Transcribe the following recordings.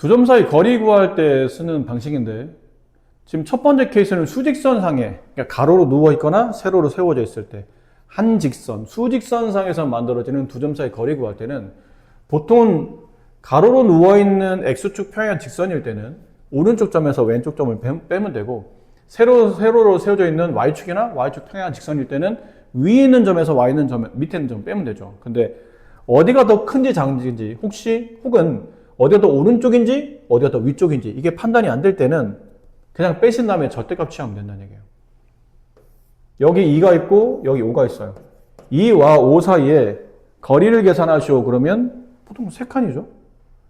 두 점 사이 거리 구할 때 쓰는 방식인데, 지금 첫 번째 케이스는 수직선상에, 그러니까 가로로 누워 있거나 세로로 세워져 있을 때, 한 직선, 수직선상에서 만들어지는 두 점 사이 거리 구할 때는 보통은 가로로 누워 있는 X축 평행 직선일 때는 오른쪽 점에서 왼쪽 점을 빼면 되고, 세로로 세워져 있는 Y축이나 Y축 평행 직선일 때는 위에 있는 점에서 밑에 있는 점 빼면 되죠. 근데 어디가 더 큰지 작은지, 혹은 어디가 더 오른쪽인지 어디가 더 위쪽인지 이게 판단이 안 될 때는 그냥 빼신 다음에 절대값 취하면 된다는 얘기예요. 여기 2가 있고 여기 5가 있어요. 2와 5 사이에 거리를 계산하시오 그러면 보통 3칸이죠.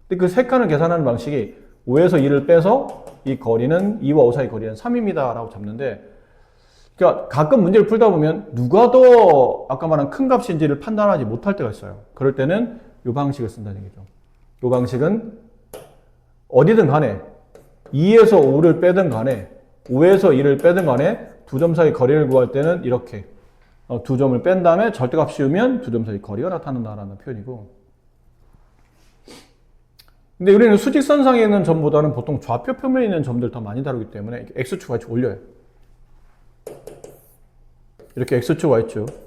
근데 그 3칸을 계산하는 방식이 5에서 2를 빼서 이 거리는 2와 5 사이 거리는 3입니다 라고 잡는데, 그러니까 가끔 문제를 풀다 보면 누가 더 아까 말한 큰 값인지를 판단하지 못할 때가 있어요. 그럴 때는 이 방식을 쓴다는 얘기죠. 이 방식은 어디든 간에 2에서 5를 빼든 간에 5에서 2를 빼든 간에 두 점 사이 거리를 구할 때는 이렇게 두 점을 뺀 다음에 절대값 씌우면 두 점 사이 거리가 나타난다라는 표현이고, 근데 우리는 수직선상에 있는 점보다는 보통 좌표 표면에 있는 점들 더 많이 다루기 때문에 X축, Y축 올려요. 이렇게 X축, Y축.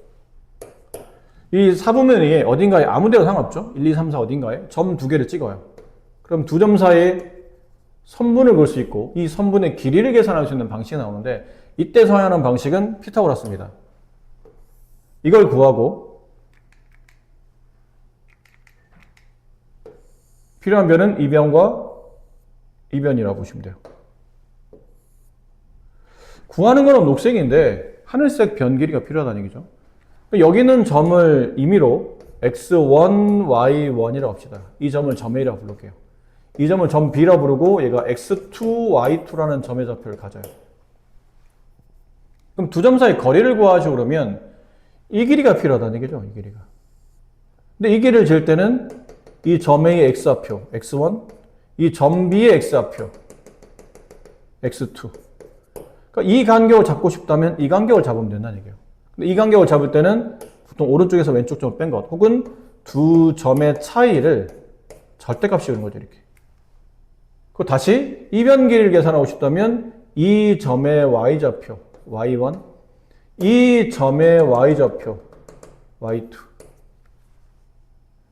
이 사분면 위에 어딘가에 아무 데나 상관없죠. 1, 2, 3, 4 어딘가에 점 두 개를 찍어요. 그럼 두 점 사이에 선분을 그을 수 있고 이 선분의 길이를 계산할 수 있는 방식이 나오는데, 이때 사용하는 방식은 피타고라스입니다. 이걸 구하고 필요한 변은 이변과 이변이라고 보시면 돼요. 구하는 건 녹색인데 하늘색 변 길이가 필요하다는 얘기죠. 여기는 점을 임의로 x1, y1이라고 합시다. 이 점을 점 A라고 부를게요. 이 점을 점 B라고 부르고 얘가 x2, y2라는 점의 좌표를 가져요. 그럼 두 점 사이 거리를 구하시고 그러면 이 길이가 필요하다는 얘기죠. 이 길이가. 근데 이 길이를 잴 때는 이 점 A의 x좌표 x1, 이 점 B의 x좌표 x2. 그러니까 이 간격을 잡고 싶다면 이 간격을 잡으면 된다는 얘기예요. 근데 이 간격을 잡을 때는 보통 오른쪽에서 왼쪽 점을 뺀 것, 혹은 두 점의 차이를 절대값 씌우는 거죠. 이렇게. 그리고 다시 이변 길이를 계산하고 싶다면 이 점의 y좌표 y1, 이 점의 y좌표 y2.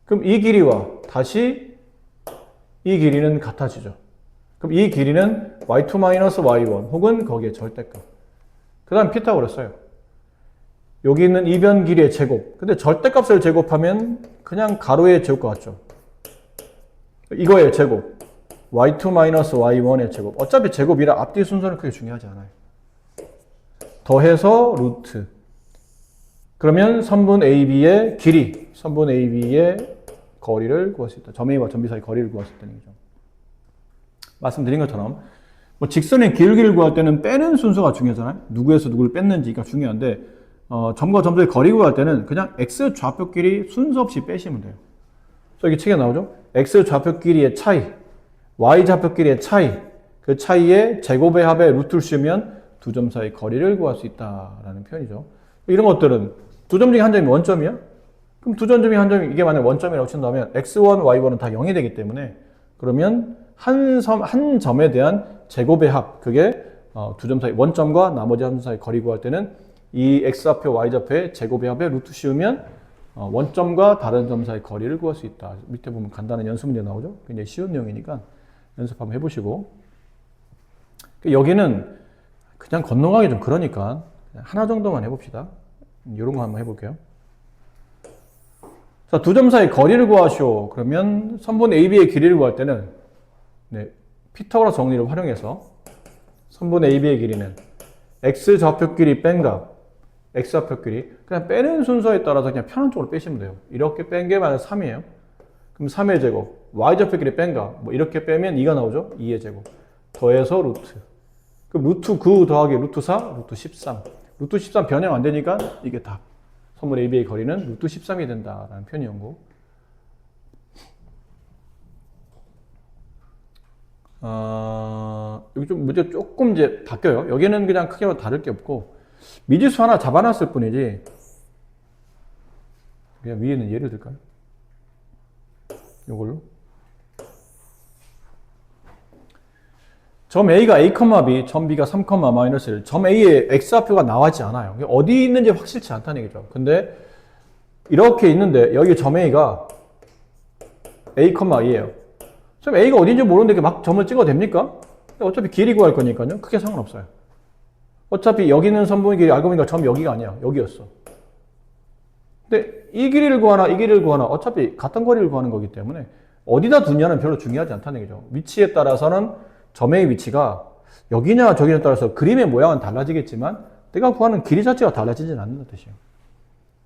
그럼 이 길이와 다시 이 길이는 같아지죠. 그럼 이 길이는 y2-y1 혹은 거기에 절대값. 그 다음 피타고라스. 여기 있는 이변 길이의 제곱. 근데 절대값을 제곱하면 그냥 가로의 제곱과 같죠. 이거의 제곱. y2-y1의 제곱. 어차피 제곱이라 앞뒤 순서는 크게 중요하지 않아요. 더해서 루트. 그러면 선분 AB의 길이, 선분 AB의 거리를 구할 수 있다. 점 A와 점 B 사이 거리를 구할 수 있다는 얘기죠. 말씀드린 것처럼 뭐 직선의 길이를 구할 때는 빼는 순서가 중요하잖아요. 누구에서 누구를 뺐는지가 중요한데, 점과 점 사이 거리 구할 때는 그냥 x 좌표끼리 순서 없이 빼시면 돼요. 그래서 여기 책에 나오죠. x 좌표끼리의 차이, y 좌표끼리의 차이, 그 차이의 제곱의 합에 루트를 씌우면 두 점 사이 거리를 구할 수 있다라는 표현이죠. 이런 것들은 두 점 중에 한 점이 원점이야? 그럼 두 점 중에 한 점이 이게 만약 원점이라고 친다면 x1, y1은 다 0이 되기 때문에, 그러면 한 점에 대한 제곱의 합, 그게 두 점 사이 원점과 나머지 한 점 사이 거리 구할 때는 이 x좌표, y좌표의 제곱의 합에 루트 씌우면 원점과 다른 점 사이 거리를 구할 수 있다. 밑에 보면 간단한 연습 문제 나오죠. 굉장히 쉬운 내용이니까 연습 한번 해보시고, 여기는 그냥 건너가기 좀 그러니까 하나 정도만 해봅시다. 이런 거 한번 해볼게요. 자, 두 점 사이 거리를 구하시오. 그러면 선분 AB의 길이를 구할 때는 피타고라스 정리를 활용해서 선분 AB의 길이는 x 좌표끼리 뺀 값, x 좌표끼리 그냥 빼는 순서에 따라서 그냥 편한 쪽으로 빼시면 돼요. 이렇게 뺀 게 만약 3이에요. 그럼 3의 제곱, y 좌표끼리 뺀 값, 뭐 이렇게 빼면 2가 나오죠. 2의 제곱 더해서 루트. 그럼 루트 9 더하기 루트 4, 루트 13. 루트 13 변형 안 되니까 이게 답. 선분 AB의 거리는 루트 13이 된다라는 표현이었고, 여기 좀 문제 조금 이제 바뀌어요. 여기는 그냥 크게 다를 게 없고 미지수 하나 잡아놨을 뿐이지, 그냥 위에는 예를 들까요? 이걸로 점 A가 A, B, 점 B가 3, 마이너스 1. 점 A에 X좌표가 나와있지 않아요. 어디 있는지 확실치 않다는 얘기죠. 근데 이렇게 있는데 여기 점 A가 A, E예요. 점 A가 어딘지 모르는데 이렇게 막 점을 찍어도 됩니까? 어차피 길이 구할 거니까요. 크게 상관없어요. 어차피 여기 있는 선분의 길이 알고 보니까 점 여기가 아니야. 여기였어. 근데 이 길이를 구하나 이 길이를 구하나 어차피 같은 거리를 구하는 거기 때문에 어디다 두냐는 별로 중요하지 않다는 얘기죠. 위치에 따라서는 점의 위치가 여기냐 저기냐에 따라서 그림의 모양은 달라지겠지만 내가 구하는 길이 자체가 달라지진 않는다는 뜻이에요.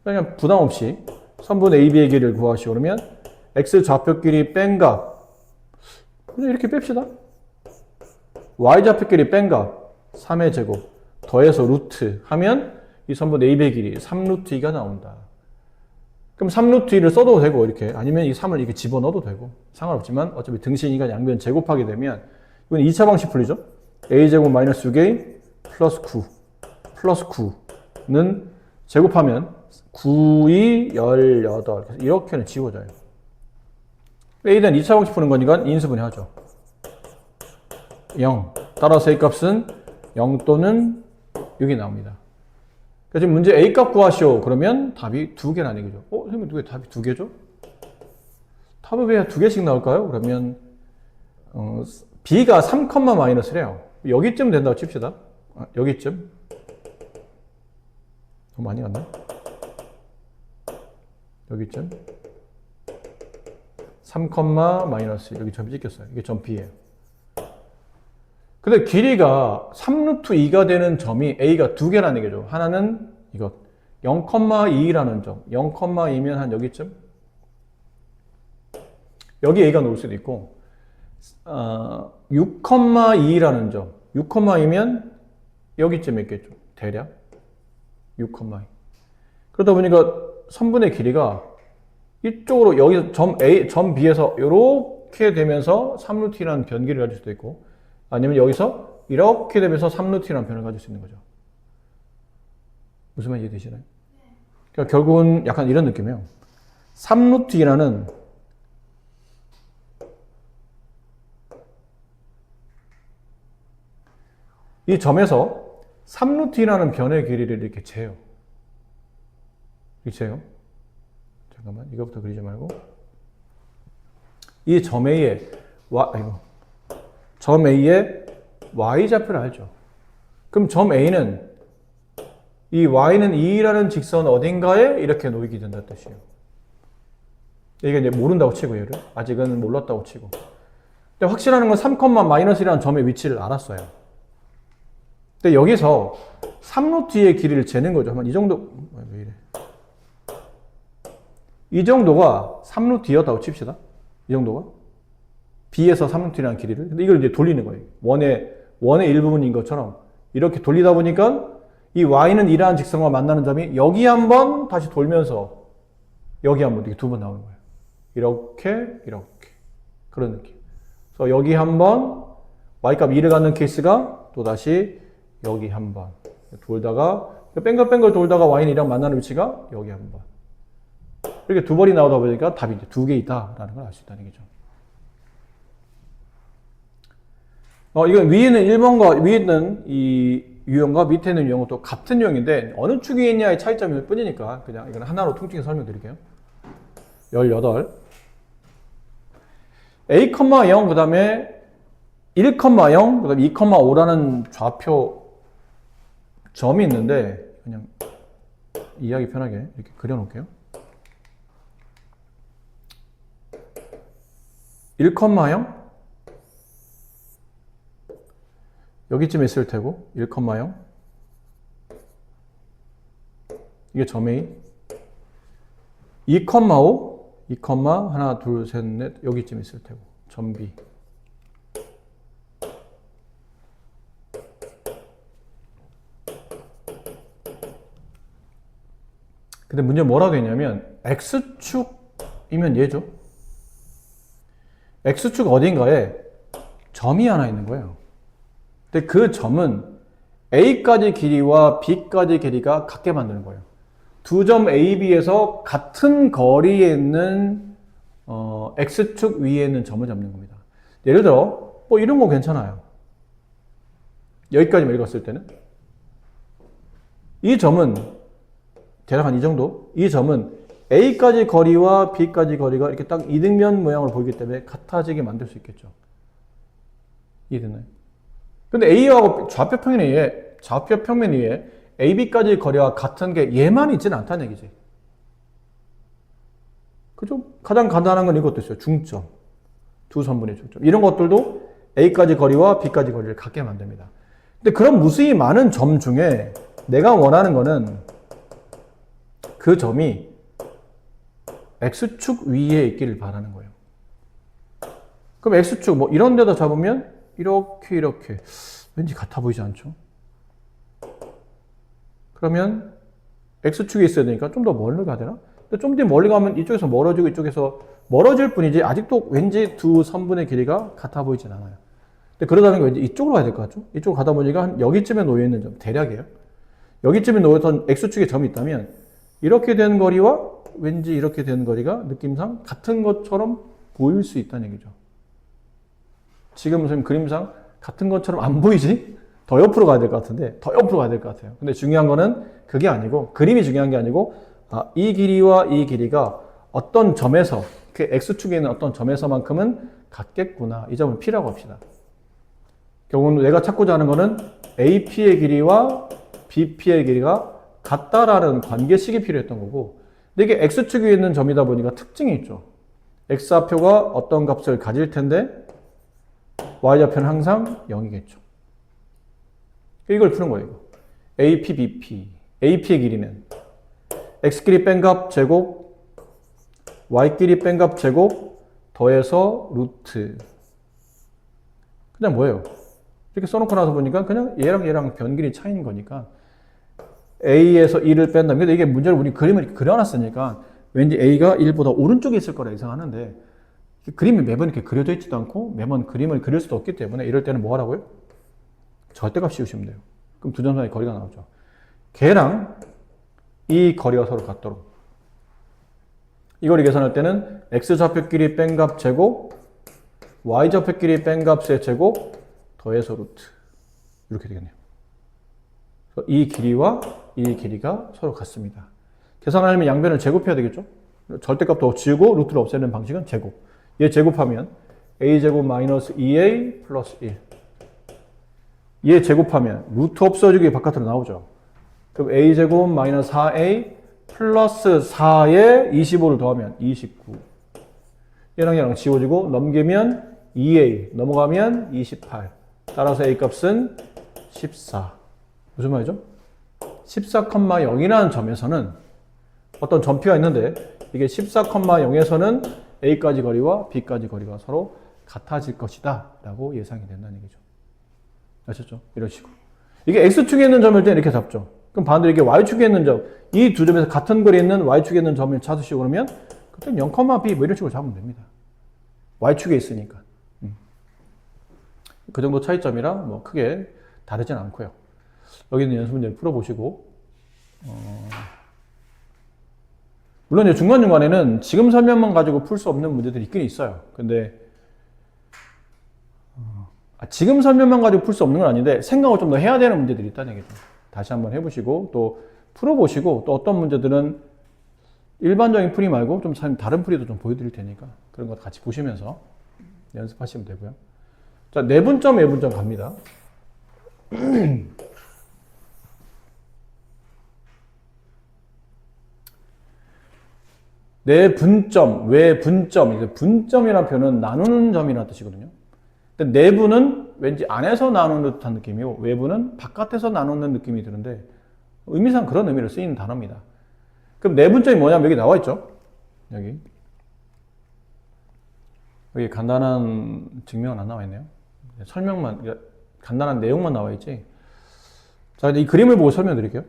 그냥 부담 없이 선분 AB의 길이를 구하시오. 그러면 X 좌표 길이 뺀 값 그냥 이렇게 뺍시다. Y 좌표 길이 뺀 값 3의 제곱 더해서 루트 하면 이 선분 AB의 길이 3루트 2가 나온다. 그럼 3루트 2를 써도 되고 이렇게 아니면 이 3을 이렇게 집어넣어도 되고 상관없지만 어차피 등신 2가 양변 제곱하게 되면 이건 2차 방식 풀리죠? a제곱 마이너스 6a 플러스 9 플러스 9는 제곱하면 9이 18 이렇게는 지워져요. a에 대한 2차 방식 푸는 거니까 인수분해 하죠. 0 따라서 a 값은 0 또는 6이 나옵니다. 그래서 지금 문제 a 값 구하시오. 그러면 답이 2개라는 얘기죠. 선생님 왜 답이 2개죠? 답이 왜 2개씩 나올까요? 그러면 b가 3, 마이너스래요. 여기쯤 된다고 칩시다. 여기쯤. 너무 많이 갔나? 여기쯤. 3, 마이너스 여기 점이 찍혔어요. 이게 점 B예요. 근데 길이가 3루트 2가 되는 점이 A가 2개라는 얘기죠. 하나는 이것 0,2라는 점. 0,2면 한 여기쯤? 여기 A가 놓을 수도 있고 6,2라는 점. 6,2면 여기쯤에 있겠죠. 대략 6,2. 그러다 보니까 선분의 길이가 이쪽으로 여기 점 A, 점 B에서 이렇게 되면서 3루트라는 변기를 가질 수도 있고 아니면 여기서 이렇게 되면서 3루트라는 변을 가질 수 있는 거죠. 무슨 말 이해되시나요? 그러니까 결국은 약간 이런 느낌이에요. 3루트라는 이 점에서 3루트라는 변의 길이를 이렇게 재요. 이렇게 재요. 잠깐만, 이거부터 그리지 말고. 이 점 A에, 점 A에 Y좌표를 알죠. 그럼 점 A는 이 Y는 2라는 직선 어딘가에 이렇게 놓이게 된다는 뜻이에요. 이게 이제 모른다고 치고 얘를. 아직은 몰랐다고 치고. 근데 확실한 건 3, 마이너스라는 점의 위치를 알았어요. 근데 여기서 3루트의 길이를 재는 거죠. 이 정도, 왜 이래. 이 정도가 3루트였다고 칩시다. 이 정도가. B에서 3루트라는 길이를. 근데 이걸 이제 돌리는 거예요. 원의 일부분인 것처럼. 이렇게 돌리다 보니까 이 Y는 2라는 직선과 만나는 점이 여기 한번 다시 돌면서 여기 한번 이렇게 두 번 나오는 거예요. 이렇게. 그런 느낌. 그래서 여기 한번 Y값 2를 갖는 케이스가 또 다시 여기 한번 돌다가 뺑글뺑글 돌다가 Y는 2랑 만나는 위치가 여기 한번. 이렇게 두 번이 나오다 보니까 답이 이제 2개 있다라는 걸 알 수 있다는 얘기죠. 이건 위에는 1번과 위에 있는 이 유형과 밑에 있는 유형은 또 같은 유형인데 어느 축이 있냐의 차이점일 뿐이니까 그냥 이건 하나로 통칭해서 설명드릴게요. 18 A, 0 그 다음에 1, 0 그 다음에 2, 5라는 좌표 점이 있는데 그냥 이해하기 편하게 이렇게 그려놓을게요. 1, 0 여기쯤에 있을 테고 1, 0 이게 점 A 2, 5 2, 하나 둘 셋 넷 여기쯤에 있을 테고 점 B 근데 문제 뭐라고 했냐면 X축이면 얘죠. X축 어딘가에 점이 하나 있는 거예요. 근데 그 점은 A까지 길이와 B까지 길이가 같게 만드는 거예요. 두 점 A, B에서 같은 거리에 있는 X축 위에 있는 점을 잡는 겁니다. 예를 들어 뭐 이런 거 괜찮아요. 여기까지만 읽었을 때는. 이 점은 대략 한 이 정도. 이 점은 A까지 거리와 B까지 거리가 이렇게 딱 이등변 모양으로 보이기 때문에 같아지게 만들 수 있겠죠. 이해됐나요? 근데 A하고 좌표 평면 위에 AB까지 거리와 같은 게 얘만 있지는 않다는 얘기지. 그죠? 가장 간단한 건 이것도 있어요. 중점. 두 선분의 중점. 이런 것들도 A까지 거리와 B까지 거리를 같게 만듭니다. 근데 그런 무수히 많은 점 중에 내가 원하는 거는 그 점이 X축 위에 있기를 바라는 거예요. 그럼 X축 뭐 이런 데다 잡으면 이렇게 왠지 같아 보이지 않죠? 그러면 X축에 있어야 되니까 좀 더 멀리 가야 되나? 근데 좀 더 멀리 가면 이쪽에서 멀어지고 이쪽에서 멀어질 뿐이지 아직도 왠지 두 선분의 길이가 같아 보이진 않아요. 근데 그러다는 게 왠지 이쪽으로 가야 될 것 같죠? 이쪽으로 가다 보니까 한 여기쯤에 놓여있는 점, 대략이에요. 여기쯤에 놓였던 X축에 점이 있다면 이렇게 된 거리와 왠지 이렇게 된 거리가 느낌상 같은 것처럼 보일 수 있다는 얘기죠. 지금 선생님 그림상 같은 것처럼 안 보이지? 더 옆으로 가야 될 것 같은데 더 옆으로 가야 될 것 같아요. 근데 중요한 거는 그게 아니고 그림이 중요한 게 아니고 이 길이와 이 길이가 어떤 점에서 그 X축에 있는 어떤 점에서만큼은 같겠구나. 이 점을 P라고 합시다. 결국은 내가 찾고자 하는 거는 AP의 길이와 BP의 길이가 같다라는 관계식이 필요했던 거고 근데 이게 X축 위에 있는 점이다 보니까 특징이 있죠. X좌표가 어떤 값을 가질 텐데 Y좌표는 항상 0이겠죠. 이걸 푸는 거예요. 이거. AP, BP. AP의 길이는 X끼리 뺀 값 제곱 Y끼리 뺀 값 제곱 더해서 루트. 그냥 뭐예요? 이렇게 써놓고 나서 보니까 그냥 얘랑 변길이 차이인 거니까 A에서 1을 뺀다. 근데 이게 문제를 우리 그림을 이렇게 그려놨으니까 왠지 A가 1보다 오른쪽에 있을 거라 예상하는데 그림이 매번 이렇게 그려져 있지도 않고 매번 그림을 그릴 수도 없기 때문에 이럴 때는 뭐 하라고요? 절대값 씌우시면 돼요. 그럼 두 점 사이 거리가 나오죠. 걔랑 이 거리가 서로 같도록. 이걸 계산할 때는 X좌표끼리 뺀 값 제곱 Y좌표끼리 뺀 값의 제곱 더해서 루트. 이렇게 되겠네요. 이 길이와 이 길이가 서로 같습니다. 계산하려면 양변을 제곱해야 되겠죠? 절대값도 지우고 루트를 없애는 방식은 제곱. 얘 제곱하면 a제곱 마이너스 2a 플러스 1. 얘 제곱하면 루트 없어지기 바깥으로 나오죠. 그럼 a제곱 마이너스 4a 플러스 4에 25를 더하면 29. 얘랑 지워지고 넘기면 2a 넘어가면 28. 따라서 a 값은 14. 무슨 말이죠? 14,0이라는 점에서는 어떤 점표가 있는데 이게 14,0에서는 A까지 거리와 B까지 거리가 서로 같아질 것이다 라고 예상이 된다는 얘기죠. 아셨죠? 이런 식으로. 이게 X축에 있는 점일 때 이렇게 잡죠. 그럼 반대로 이게 Y축에 있는 점, 이 두 점에서 같은 거리에 있는 Y축에 있는 점을 찾으시고 그러면 그때 0,B 뭐 이런 식으로 잡으면 됩니다. Y축에 있으니까. 그 정도 차이점이라 뭐 크게 다르진 않고요. 여기는 연습 문제를 풀어보시고 물론 이제 중간중간에는 지금 설명만 가지고 풀 수 없는 문제들이 있긴 있어요. 근데 지금 설명만 가지고 풀 수 없는 건 아닌데 생각을 좀 더 해야 되는 문제들이 있다는 얘기죠. 다시 한번 해보시고 또 풀어보시고 또 어떤 문제들은 일반적인 풀이 말고 좀 다른 풀이도 좀 보여드릴 테니까 그런 거 같이 보시면서 연습하시면 되고요. 자, 내분점, 외분점 갑니다. 내분점, 외분점. 분점이라는 표현은 나누는 점이라는 뜻이거든요. 근데 내분은 왠지 안에서 나누는 듯한 느낌이고 외분은 바깥에서 나누는 느낌이 드는데 의미상 그런 의미로 쓰이는 단어입니다. 그럼 내분점이 뭐냐면 여기 나와 있죠. 여기 간단한 증명은 안 나와 있네요. 설명만, 간단한 내용만 나와 있지. 자, 이 그림을 보고 설명드릴게요.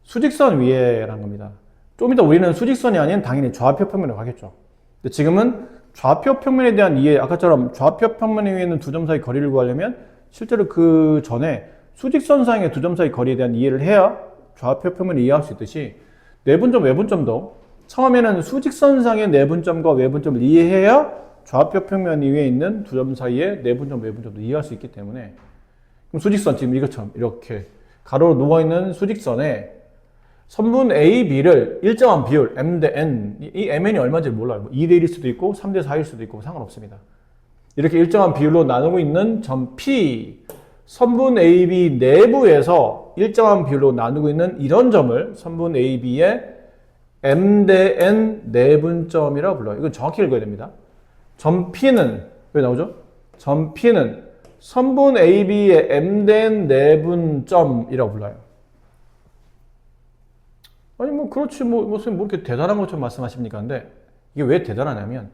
수직선 위에라는 겁니다. 좀 이따 우리는 수직선이 아닌 당연히 좌표 평면으로 가겠죠. 근데 지금은 좌표 평면에 대한 이해, 아까처럼 좌표 평면 위에 있는 두 점 사이 거리를 구하려면 실제로 그 전에 수직선상의 두 점 사이 거리에 대한 이해를 해야 좌표 평면을 이해할 수 있듯이 내분점, 외분점도 처음에는 수직선상의 내분점과 외분점을 이해해야 좌표 평면 위에 있는 두 점 사이의 내분점, 외분점도 이해할 수 있기 때문에 그럼 수직선 지금 이것처럼 이렇게 가로로 누워있는 수직선에 선분 A, B를 일정한 비율 M 대 N, 이 MN이 얼마인지 몰라요. 뭐 2대 1일 수도 있고 3대 4일 수도 있고 상관없습니다. 이렇게 일정한 비율로 나누고 있는 점 P, 선분 AB 내부에서 일정한 비율로 나누고 있는 이런 점을 선분 AB의 M 대 N 내분점이라고 불러요. 이건 정확히 읽어야 됩니다. 점 P는 왜 나오죠? 점 P는 선분 AB의 M 대 N 내분점이라고 불러요. 아니 뭐 그렇지 무슨 뭐 이렇게 대단한 것처럼 말씀하십니까? 근데 이게 왜 대단하냐면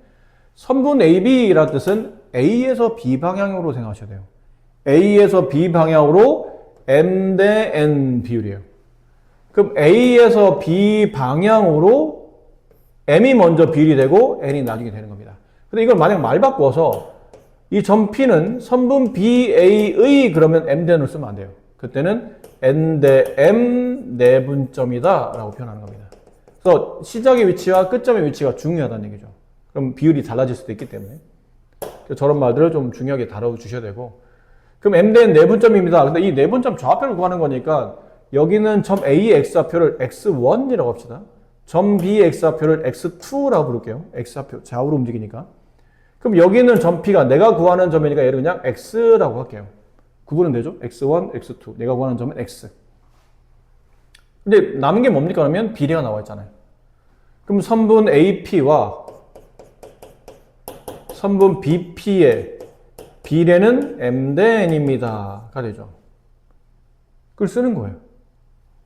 선분 AB라는 뜻은 A에서 B 방향으로 생각하셔야 돼요. A에서 B 방향으로 M 대 N 비율이에요. 그럼 A에서 B 방향으로 M이 먼저 비율이 되고 N이 나중에 되는 겁니다. 근데 이걸 만약 말 바꿔서 이 점 P는 선분 BA의 그러면 M 대 N을 쓰면 안 돼요. 그때는 N 대 M 내분점이다 라고 표현하는 겁니다. 그래서 시작의 위치와 끝점의 위치가 중요하다는 얘기죠. 그럼 비율이 달라질 수도 있기 때문에 저런 말들을 좀 중요하게 다뤄주셔야 되고, 그럼 M 대 N 내분점입니다. 근데 이 내분점 좌표를 구하는 거니까 여기는 점 A의 X좌표를 X1이라고 합시다. 점 B의 X좌표를 X2라고 부를게요. X좌표 좌우로 움직이니까. 그럼 여기는 점 P가 내가 구하는 점이니까 얘를 그냥 X라고 할게요. 구분은 되죠? X1, X2. 내가 구하는 점은 X. 근데 남은 게 뭡니까? 그러면 비례가 나와 있잖아요. 그럼 선분 AP와 선분 BP의 비례는 M 대 N입니다. 가 되죠. 그걸 쓰는 거예요.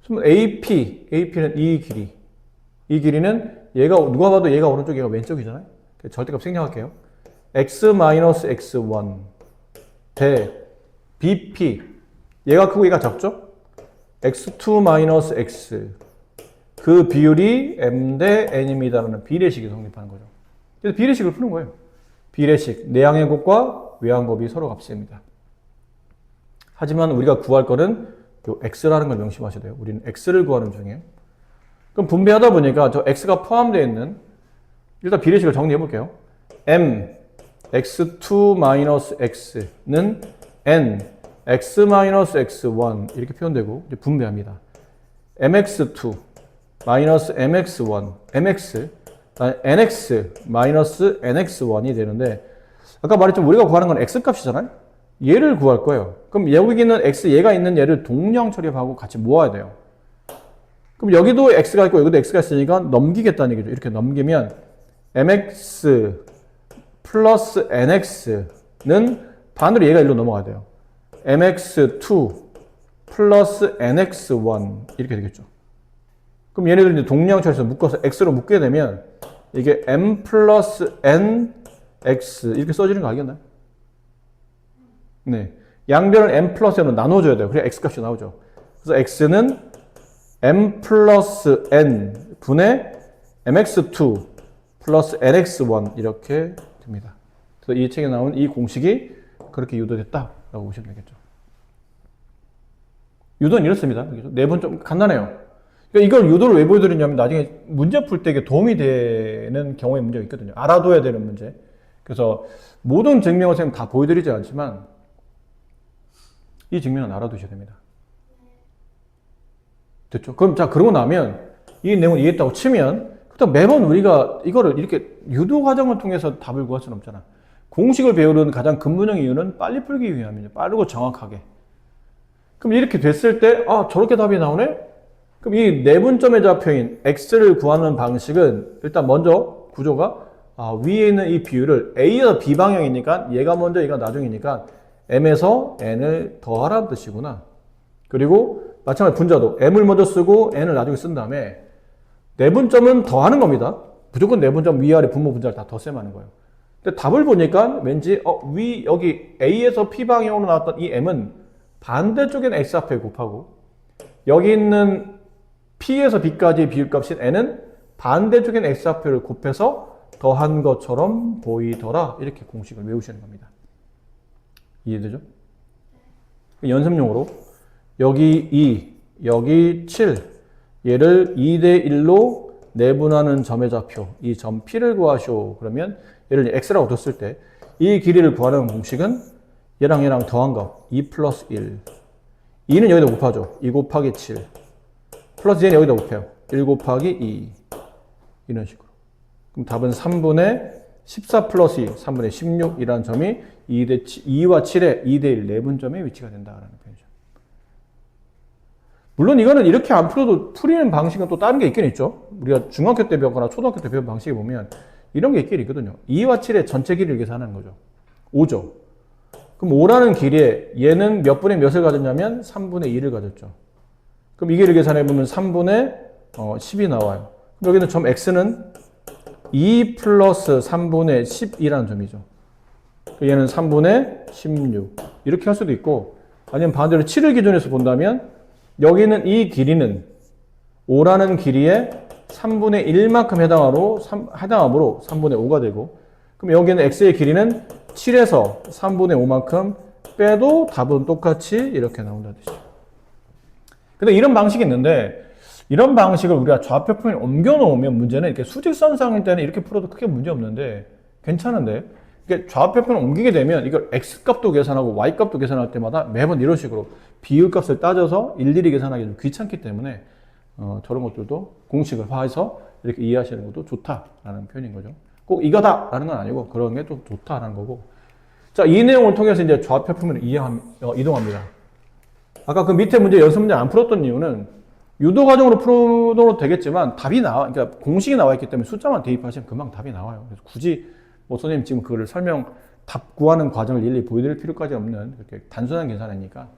선분 AP는 이 길이. 이 길이는 얘가, 누가 봐도 얘가 오른쪽, 얘가 왼쪽이잖아요. 절대값 생략할게요. X-X1 대 BP, 얘가 크고 얘가 작죠? X2-X, 그 비율이 M 대 N입니다라는 비례식이 성립하는 거죠. 그래서 비례식을 푸는 거예요. 비례식, 내항의 곱과 외항 곱이 서로 값입니다. 하지만 우리가 구할 거는 요 X라는 걸 명심하셔야 돼요. 우리는 X를 구하는 중이에요. 그럼 분배하다 보니까 저 X가 포함되어 있는, 일단 비례식을 정리해 볼게요. M, X2-X는 N, X-X1 이렇게 표현되고 이제 분배합니다. MX2 MX1, MX, NX NX1이 되는데, 아까 말했지만 우리가 구하는 건 X값이잖아요? 얘를 구할 거예요. 그럼 여기 있는 X, 얘가 있는 얘를 동량 처리하고 같이 모아야 돼요. 그럼 여기도 X가 있고 여기도 X가 있으니까 넘기겠다는 얘기죠. 이렇게 넘기면 MX 플러스 NX는 반대로 얘가 일로 넘어가야 돼요. MX2 플러스 NX1 이렇게 되겠죠. 그럼 얘네들 이제 동량 처리해서 묶어서 X로 묶게 되면 이게 M 플러스 NX 이렇게 써지는 거 알겠나요? 네. 양변을 M 플러스 N으로 나눠줘야 돼요. 그래야 X값이 나오죠. 그래서 X는 M 플러스 N 분의 MX2 플러스 NX1 이렇게 됩니다. 그래서 이 책에 나온 이 공식이 그렇게 유도됐다라고 보시면 되겠죠. 유도는 이렇습니다. 내분 좀 간단해요. 그러니까 이걸 유도를 왜 보여드리냐면 나중에 문제 풀 때 이게 도움이 되는 경우의 문제가 있거든요. 알아둬야 되는 문제. 그래서 모든 증명을 선생님 다 보여드리지 않지만 이 증명은 알아두셔야 됩니다. 됐죠? 그럼 자, 그러고 나면 이 내용을 이해했다고 치면 그다음 매번 우리가 이거를 이렇게 유도 과정을 통해서 답을 구할 수는 없잖아. 공식을 배우는 가장 근본적인 이유는 빨리 풀기 위함이죠. 빠르고 정확하게. 그럼 이렇게 됐을 때, 아, 저렇게 답이 나오네? 그럼 이 내분점의 좌표인 X를 구하는 방식은 일단 먼저 구조가 위에 있는 이 비율을 A에서 B 방향이니까 얘가 먼저 얘가 나중이니까 M에서 N을 더하라는 뜻이구나. 그리고 마찬가지로 분자도 M을 먼저 쓰고 N을 나중에 쓴 다음에 내분점은 더하는 겁니다. 무조건 내분점 위아래 분모 분자를 다 덧셈하는 거예요. 근데 답을 보니까 왠지 여기 A에서 P 방향으로 나왔던 이 M은 반대쪽엔 X 앞에 곱하고 여기 있는 P에서 B까지의 비율값인 N은 반대쪽엔 X 앞에를 곱해서 더한 것처럼 보이더라. 이렇게 공식을 외우시는 겁니다. 이해되죠? 연습용으로 여기 2, 여기 7 얘를 2대 1로 내분하는 점의 좌표 이 점 P를 구하시오. 그러면 얘를 X라고 뒀을 때 이 길이를 구하는 공식은 얘랑 더한 거 2 플러스 1. 2는 여기다 곱하죠. 2 곱하기 7. 플러스 얘는 여기다 곱해요. 1 곱하기 2. 이런 식으로. 그럼 답은 3분의 14 플러스 2, 3분의 16이라는 점이 2와 7의 2대 1 내분점의 위치가 된다라는 표현이죠. 물론 이거는 이렇게 안 풀어도 풀이는 방식은 또 다른 게 있긴 있죠. 우리가 중학교 때 배웠거나 초등학교 때 배운 방식에 보면 이런 게 있긴 있거든요. 2와 7의 전체 길이를 계산하는 거죠. 5죠. 그럼 5라는 길이에 얘는 몇 분의 몇을 가졌냐면 3분의 2를 가졌죠. 그럼 이 길이를 계산해보면 3분의 10이 나와요. 그럼 여기는 점 x는 2 플러스 3분의 12라는 점이죠. 얘는 3분의 16. 이렇게 할 수도 있고, 아니면 반대로 7을 기준에서 본다면, 여기는 이 길이는 5라는 길이에 3분의 1만큼 해당하므로 3분의 5가 되고, 그럼 여기는 x의 길이는 7에서 3분의 5만큼 빼도 답은 똑같이 이렇게 나온다는 뜻이죠. 근데 이런 방식이 있는데, 이런 방식을 우리가 좌표 표현에 옮겨 놓으면 문제는 이렇게 수직선상일 때는 이렇게 풀어도 크게 문제 없는데 괜찮은데 이게 좌표 표현을 옮기게 되면 이걸 x 값도 계산하고 y 값도 계산할 때마다 매번 이런 식으로 비율 값을 따져서 일일이 계산하기 좀 귀찮기 때문에 저런 것들도 공식을 화해서 이렇게 이해하시는 것도 좋다라는 표현인 거죠. 꼭 이거다라는 건 아니고 그런 게 좀 좋다라는 거고. 자, 이 내용을 통해서 이제 좌표 표현을 이동합니다. 아까 그 밑에 문제 연습 문제 안 풀었던 이유는 유도 과정으로 풀어도 되겠지만 답이 나와, 그러니까 공식이 나와 있기 때문에 숫자만 대입하시면 금방 답이 나와요. 그래서 굳이 뭐 선생님 지금 그거를 답 구하는 과정을 일일이 보여드릴 필요까지 없는 그렇게 단순한 계산이니까.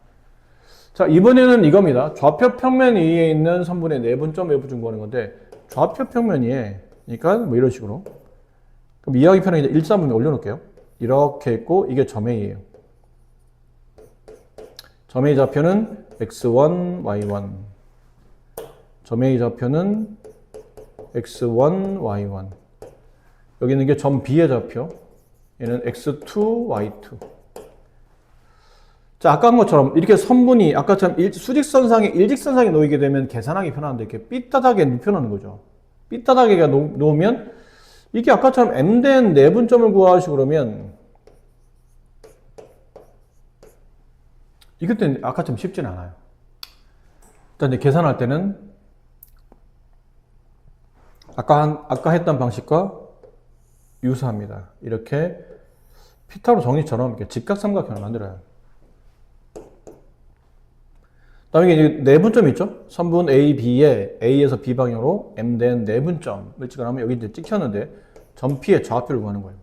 자, 이번에는 이겁니다. 좌표 평면 위에 있는 선분의 내분점 외부점 구하는 건데 좌표 평면 위에, 그러니까 뭐 이런 식으로. 그럼 이해하기 편하게 일자분면 올려놓을게요. 이렇게 있고 이게 점 A예요. 점 A 좌표는 x1, y1. 점 A 좌표는 x1, y1. 여기 있는 게 점 B의 좌표. 얘는 x2, y2. 자, 아까 한 것처럼 이렇게 선분이 아까처럼 수직선상에 일직선상에 놓이게 되면 계산하기 편한데 이렇게 삐딱하게 눕혀놓는 거죠. 삐딱하게 놓으면 이게 아까처럼 m된 내분점을 구하시고 그러면 이것도 아까처럼 쉽지는 않아요. 일단 이제 계산할 때는 아까 했던 방식과 유사합니다. 이렇게 피타고라스 정리처럼 이렇게 직각삼각형을 만들어요. 다음에 이제 내분점이 있죠? 선분 A, B에 A에서 B 방향으로 M된 내분점을 찍어놓으면 여기 이제 찍혔는데 점 P의 좌표를 구하는 거예요.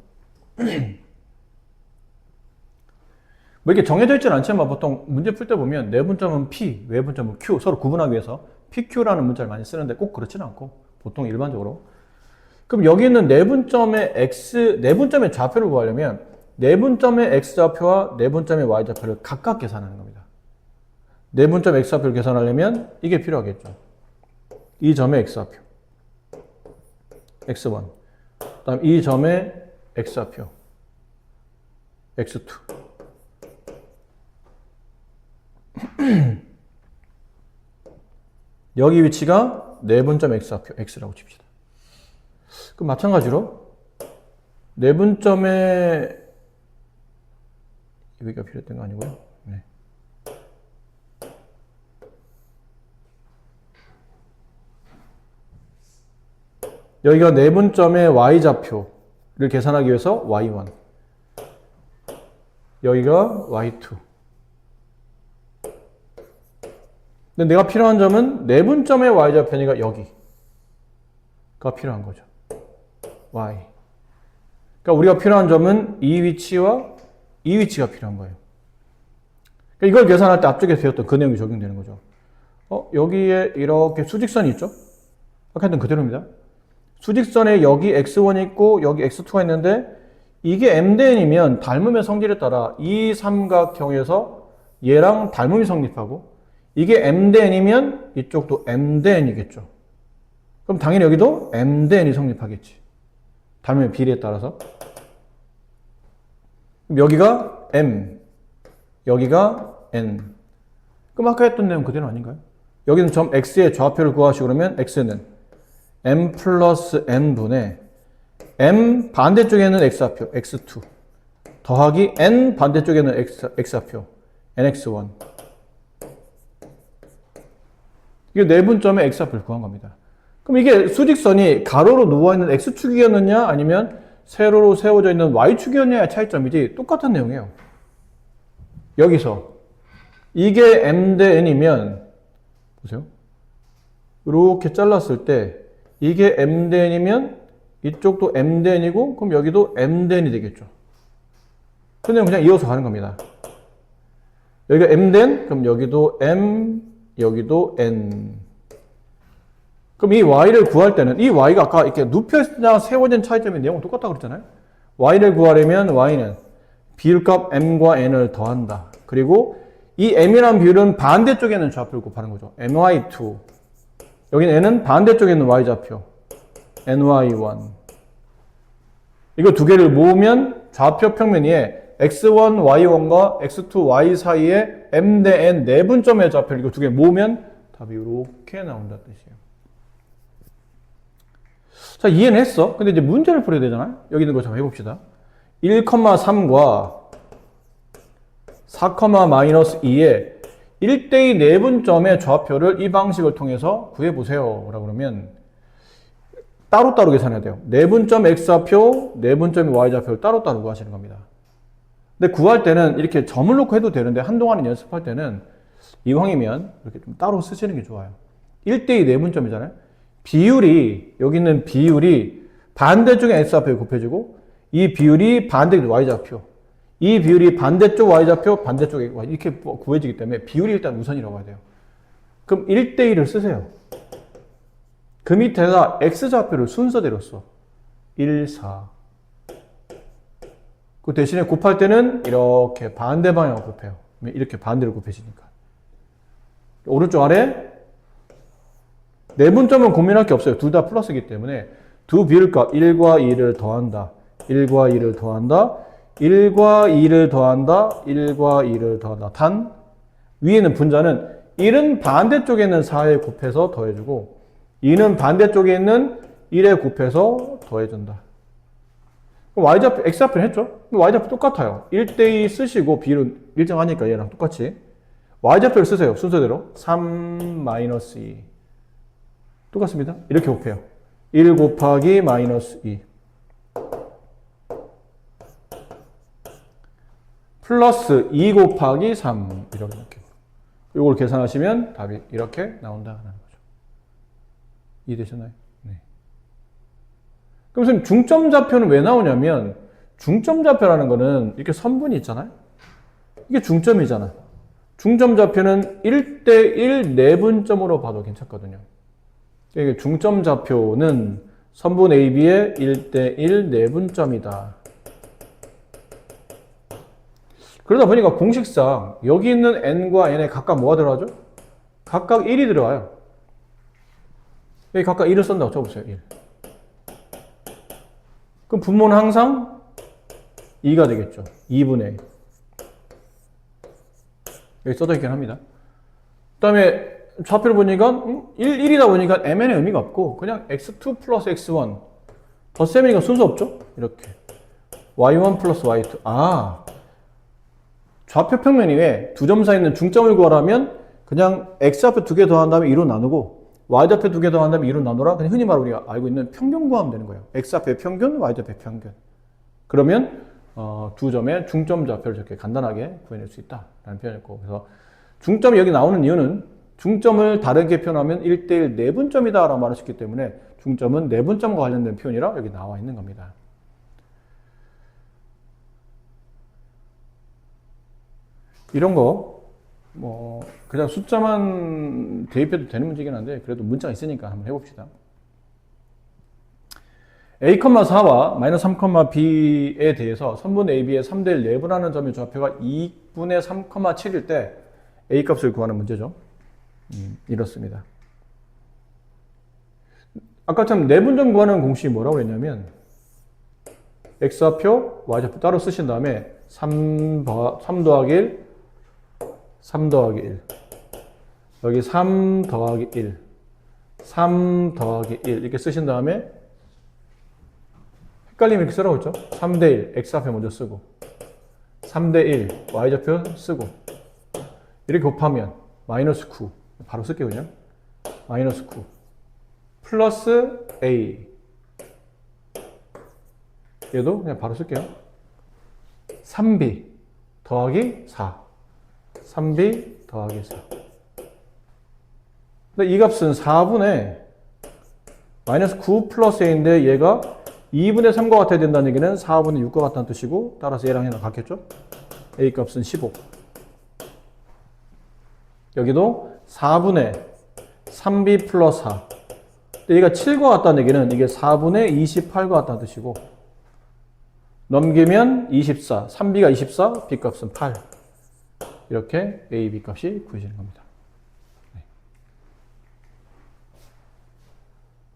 뭐 이렇게 정해져 있지는 않지만 보통 문제 풀 때 보면 내분점은 P, 외분점은 Q 서로 구분하기 위해서 PQ라는 문자를 많이 쓰는데 꼭 그렇지는 않고 보통 일반적으로. 그럼 여기 있는 내분점의 내분점의 좌표를 구하려면 내분점의 X좌표와 내분점의 Y좌표를 각각 계산하는 겁니다. 내분점 X좌표를 계산하려면 이게 필요하겠죠. 이 점의 X좌표. X1. 다음 이 점의 X좌표. X2. 여기 위치가 내분점 X좌표 X라고 칩시다. 그럼 마찬가지로 내분점의 여기가 필요했던 거 아니고요. 네. 여기가 내분점의 Y좌표를 계산하기 위해서 Y1. 여기가 Y2. 근데 내가 필요한 점은 내분점의 Y좌표니까 여기가 필요한 거죠. Y. 그러니까 우리가 필요한 점은 이 위치와 이 위치가 필요한 거예요. 그러니까 이걸 계산할 때 앞쪽에 배웠던 그 내용이 적용되는 거죠. 여기에 이렇게 수직선이 있죠? 아까 했던 그대로입니다. 수직선에 여기 x1이 있고 여기 x2가 있는데 이게 m대n이면 닮음의 성질에 따라 이 삼각형에서 얘랑 닮음이 성립하고 이게 m대n이면 이쪽도 m대n이겠죠. 그럼 당연히 여기도 m대n이 성립하겠지. 닮음의 비례에 따라서. 그럼 여기가 m, 여기가 n. 그럼 아까 했던 내용 그대로 아닌가요? 여기는 점 x의 좌표를 구하시고 그러면 x는 m 플러스 n분의 m 반대쪽에는 x좌표 x2 더하기 n 반대쪽에는 x좌표 nx1. 이게 내분점의 x좌표를 구한 겁니다. 그럼 이게 수직선이 가로로 누워있는 x축이었느냐 아니면 세로로 세워져 있는 y축이었느냐의 차이점이지 똑같은 내용이에요. 여기서 이게 m 대 n이면 보세요. 이렇게 잘랐을 때 이게 m 대 n이면 이쪽도 m 대 n이고 그럼 여기도 m 대 n이 되겠죠. 근데 그냥 이어서 가는 겁니다. 여기가 m 대 n 그럼 여기도 m 여기도 n. 그럼 이 y를 구할 때는 이 y가 아까 이렇게 눕혀있으나 세워진 차이점의 내용은 똑같다고 그랬잖아요. y를 구하려면 y는 비율값 m과 n을 더한다. 그리고 이 m이라는 비율은 반대쪽에는 좌표를 곱하는 거죠. my2. 여기는 n은 반대쪽에 있는 y좌표 ny1. 이거 두 개를 모으면 좌표 평면 위에 x1, y1과 x2, y 사이에 m 대 n 내분점의 좌표를 이거 두 개 모으면 답이 이렇게 나온다는 뜻이에요. 자, 이해는 했어. 근데 이제 문제를 풀어야 되잖아요. 여기 있는 거 좀 해봅시다. 1,3과 4,-2의 1대2 내분점의 좌표를 이 방식을 통해서 구해보세요. 라고 그러면 따로따로 계산해야 돼요. 내분점 x좌표, 내분점 y좌표를 따로따로 구하시는 겁니다. 근데 구할 때는 이렇게 점을 놓고 해도 되는데 한동안은 연습할 때는 이왕이면 이렇게 좀 따로 쓰시는 게 좋아요. 1대2 내분점이잖아요. 비율이, 여기 있는 비율이 반대쪽에 x좌표에 곱해지고 이 비율이 반대쪽 y좌표, 이 비율이 반대쪽 y좌표, 반대쪽에 y 이렇게 구해지기 때문에 비율이 일단 우선이라고 해야 돼요. 그럼 1대1을 쓰세요. 그 밑에다 x좌표를 순서대로 써. 1, 4. 그 대신에 곱할 때는 이렇게 반대 방향으로 곱해요. 이렇게 반대로 곱해지니까. 오른쪽 아래 내분점은 고민할 게 없어요. 둘 다 플러스이기 때문에 두 비율값 1과 2를 더한다. 1과 2를 더한다. 1과 2를 더한다. 1과 2를 더한다. 단 위에는 분자는 1은 반대쪽에 있는 4에 곱해서 더해주고 2는 반대쪽에 있는 1에 곱해서 더해준다. y좌표, x좌표는 했죠? y좌표 똑같아요. 1대2 쓰시고 비율은 일정하니까 얘랑 똑같이 y좌표를 쓰세요. 순서대로 3-2 똑같습니다. 이렇게 곱해요. 1 곱하기 마이너스 2 플러스 2 곱하기 3 이렇게 이걸 계산하시면 답이 이렇게 나온다는 거죠. 이해되셨나요? 네. 그럼 선생님 중점 좌표는 왜 나오냐면 중점 좌표라는 거는 이렇게 선분이 있잖아요. 이게 중점이잖아. 중점 좌표는 1대1 내분점으로 봐도 괜찮거든요. 중점 좌표는 선분 AB의 1대1 내분점이다. 그러다 보니까 공식상 여기 있는 n과 n에 각각 뭐가 들어가죠? 각각 1이 들어와요. 여기 각각 1을 쓴다고 쳐보세요. 1. 그럼 분모는 항상 2가 되겠죠. 2분의 1. 여기 써져 있긴 합니다. 그 다음에 좌표를 보니까 1이다 보니까 mn의 의미가 없고 그냥 x2 플러스 x1 덧셈이니까 순서 없죠? 이렇게 y1 플러스 y2 좌표 평면 위에 두 점 사이에 있는 중점을 구하라면 그냥 x좌표 두 개 더한 다음에 2로 나누고 y좌표 두 개 더한 다음에 2로 나누라 그냥 흔히 말로 우리가 알고 있는 평균 구하면 되는 거예요. x좌표의 평균, y좌표의 평균. 그러면 두 점의 중점 좌표를 저렇게 간단하게 구해낼 수 있다라는 표현이었고 그래서 중점이 여기 나오는 이유는 중점을 다르게 표현하면 1대1 내분점이다 라고 말할 수 있기 때문에 중점은 내분점과 관련된 표현이라 여기 나와 있는 겁니다. 이런 거 그냥 숫자만 대입해도 되는 문제긴 한데 그래도 문자가 있으니까 한번 해봅시다. a,4와 -3,b에 대해서 선분 AB의 3대1 내분하는 점의 좌표가 2분의 3,7일 때 a 값을 구하는 문제죠. 이렇습니다. 아까처럼 내분점 구하는 공식이 뭐라고 했냐면 x좌표, y좌표 따로 쓰신 다음에 3 더하기 1 3 더하기 1 여기 3 더하기 1 3 더하기 1 이렇게 쓰신 다음에 헷갈리면 이렇게 쓰라고 했죠. 3대1 x좌표 먼저 쓰고 3대 1 y좌표 쓰고 이렇게 곱하면 마이너스 9 바로 쓸게요 그냥 마이너스 9 플러스 a 얘도 그냥 바로 쓸게요 3b 더하기 4 3b 더하기 4 근데 이 값은 4분의 마이너스 9 플러스 a인데 얘가 2분의 3과 같아야 된다는 얘기는 4분의 6과 같다는 뜻이고 따라서 얘랑 얘랑 같겠죠? a 값은 15 여기도 4분의 3b 플러스 4 근데 얘가 7과 같다는 얘기는 이게 4분의 28과 같다는 뜻이고 넘기면 24 3b가 24 b 값은 8 이렇게 a, b 값이 구해지는 겁니다. 네.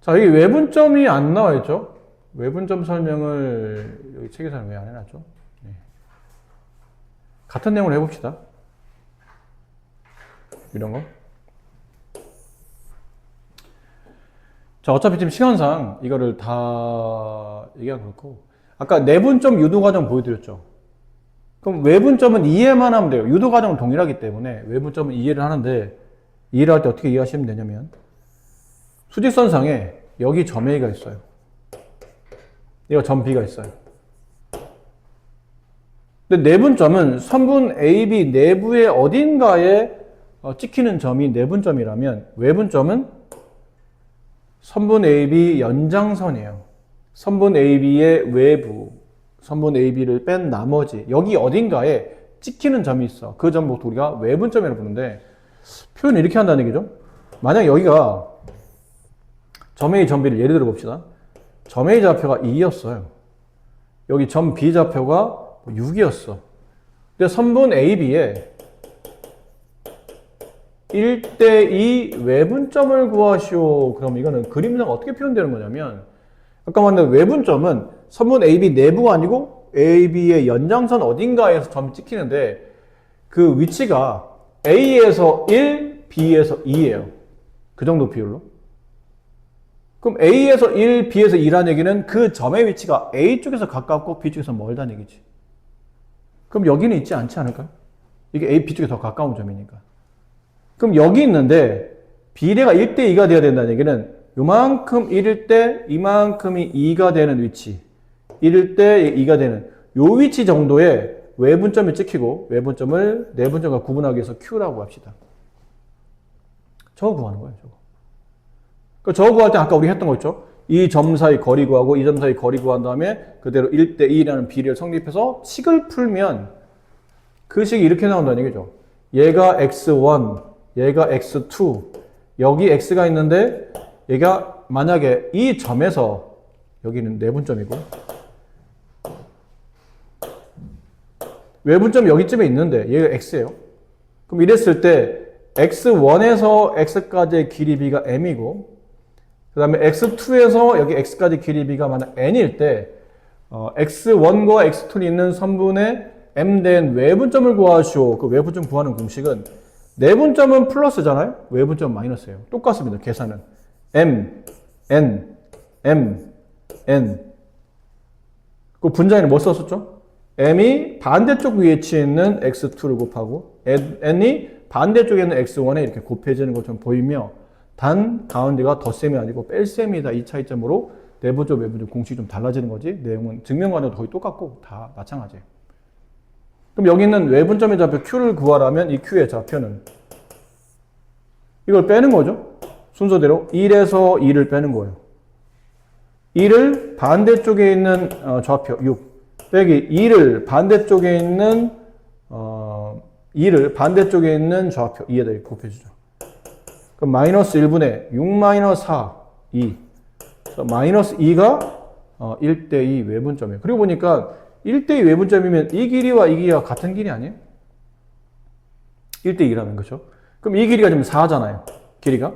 자, 여기 외분점이 안 나와 있죠? 외분점 설명을 여기 책에서는 왜 안 해놨죠? 네. 같은 내용을 해봅시다. 이런 거. 자, 어차피 지금 시간상 이거를 다 얘기하고 그렇고 아까 내분점 유도 과정 보여드렸죠? 그럼 외분점은 이해만 하면 돼요. 유도 과정은 동일하기 때문에 외분점은 이해를 하는데 이해를 할 때 어떻게 이해하시면 되냐면 수직선상에 여기 점 A가 있어요. 여기 점 B가 있어요. 근데 내분점은 선분 AB 내부의 어딘가에 찍히는 점이 내분점이라면 외분점은 선분 AB 연장선이에요. 선분 AB의 외부, 선분 AB를 뺀 나머지 여기 어딘가에 찍히는 점이 있어. 그 점을 우리가 외분점이라고 부르는데 표현을 이렇게 한다는 얘기죠. 만약 여기가 점 A, 점 B를 예를 들어 봅시다. 점 A 좌표가 2였어요. 여기 점 B 좌표가 6이었어. 근데 선분 AB에 1대2 외분점을 구하시오. 그럼 이거는 그림상 어떻게 표현되는 거냐면 아까 말한 외분점은 선분 AB 내부가 아니고 AB의 연장선 어딘가에서 점이 찍히는데 그 위치가 A에서 1, B에서 2예요. 그 정도 비율로. 그럼 A에서 1, B에서 2라는 얘기는 그 점의 위치가 A 쪽에서 가깝고 B 쪽에서 멀다는 얘기지. 그럼 여기는 있지 않지 않을까요? 이게 A, B 쪽에 더 가까운 점이니까. 그럼 여기 있는데 비례가 1대2가 되어야 된다는 얘기는 요만큼 1일 때 이만큼이 2가 되는 위치 1일 때 2가 되는 요 위치 정도의 외분점이 찍히고 외분점을 내분점과 구분하기 위해서 Q라고 합시다. 저거 구하는 거예요. 저거 구할 때 아까 우리 했던 거 있죠? 이 점 사이 거리 구하고 이 점 사이 거리 구한 다음에 그대로 1대2라는 비례를 성립해서 식을 풀면 그 식이 이렇게 나온다는 얘기죠. 얘가 x1 얘가 x2 여기 x가 있는데 얘가 만약에 이 점에서 여기는 내분점이고 외분점이 여기쯤에 있는데 얘가 x예요. 그럼 이랬을 때 x1에서 x까지의 길이 b가 m이고 그 다음에 x2에서 여기 x까지 길이 b가 만약 n일 때 x1과 x2는 있는 선분의 m된 외분점을 구하시오. 그 외분점 구하는 공식은 내분점은 플러스잖아요. 외분점은 마이너스예요. 똑같습니다. 계산은 m, n, m, n 그 분자에는 뭐 썼었죠? m이 반대쪽 위치에 있는 x2를 곱하고 n이 반대쪽에 있는 x1에 이렇게 곱해지는 것처럼 보이며 단 가운데가 덧셈이 아니고 뺄셈이다. 이 차이점으로 내분점, 외분점 공식이 좀 달라지는 거지 내용은 증명과정도 거의 똑같고 다 마찬가지예요. 그럼 여기 있는 외분점의 좌표 Q를 구하라면 이 Q의 좌표는 이걸 빼는 거죠. 순서대로 1에서 2를 빼는 거예요. 2를 반대쪽에 있는 좌표 6 빼기 2를 반대쪽에 있는 2를 반대쪽에 있는 좌표 2에다 곱해주죠. 그럼 마이너스 1분의 6 마이너스 4 2 그래서 마이너스 2가 1대2 외분점이에요. 그리고 보니까 1대2 외분점이면 이 길이와 이 길이가 같은 길이 아니에요? 1대2라는 거죠. 그럼 이 길이가 지금 4잖아요. 길이가.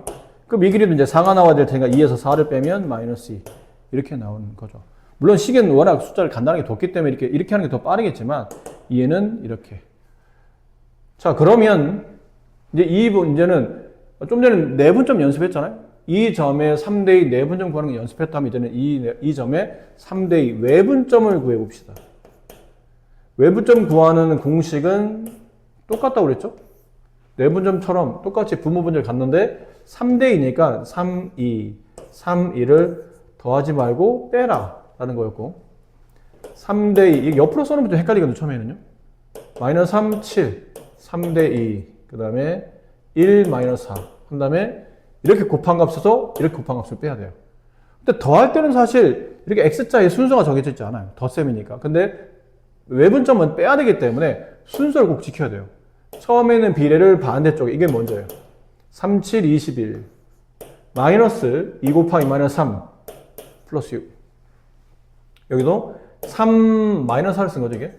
그럼 이 길이도 이제 4가 나와야 될 테니까 2에서 4를 빼면 마이너스 2. 이렇게 나오는 거죠. 물론 식은 워낙 숫자를 간단하게 뒀기 때문에 이렇게 하는 게 더 빠르겠지만 얘는 이렇게. 자, 그러면 이제 이 문제는 좀 전에 내분점 연습했잖아요. 이 점의 3대2 내분점 구하는 거 연습했다면 이제는 이 점의 3대2 외분점을 구해봅시다. 외부점 구하는 공식은 똑같다고 그랬죠? 내분점처럼 똑같이 부모분절 갔는데 3대2니까 3, 2, 3, 2를 더하지 말고 빼라 라는 거였고 3대2, 이게 옆으로 써놓으면 좀 헷갈리거든요 처음에는요. 마이너스 3, 7, 3대2 그 다음에 1, 마이너스 4 한 다음에 이렇게 곱한 값에서 이렇게 곱한 값을 빼야 돼요. 근데 더할 때는 사실 이렇게 x자의 순서가 정해져 있지 않아요. 덧셈이니까. 근데 외분점은 빼야 되기 때문에 순서를 꼭 지켜야 돼요. 처음에는 비례를 반대쪽에, 이게 먼저예요. 3, 7, 21 마이너스 2 곱하기 마이너스 3 플러스 6 여기도 3 마이너스 4를 쓴 거죠 이게.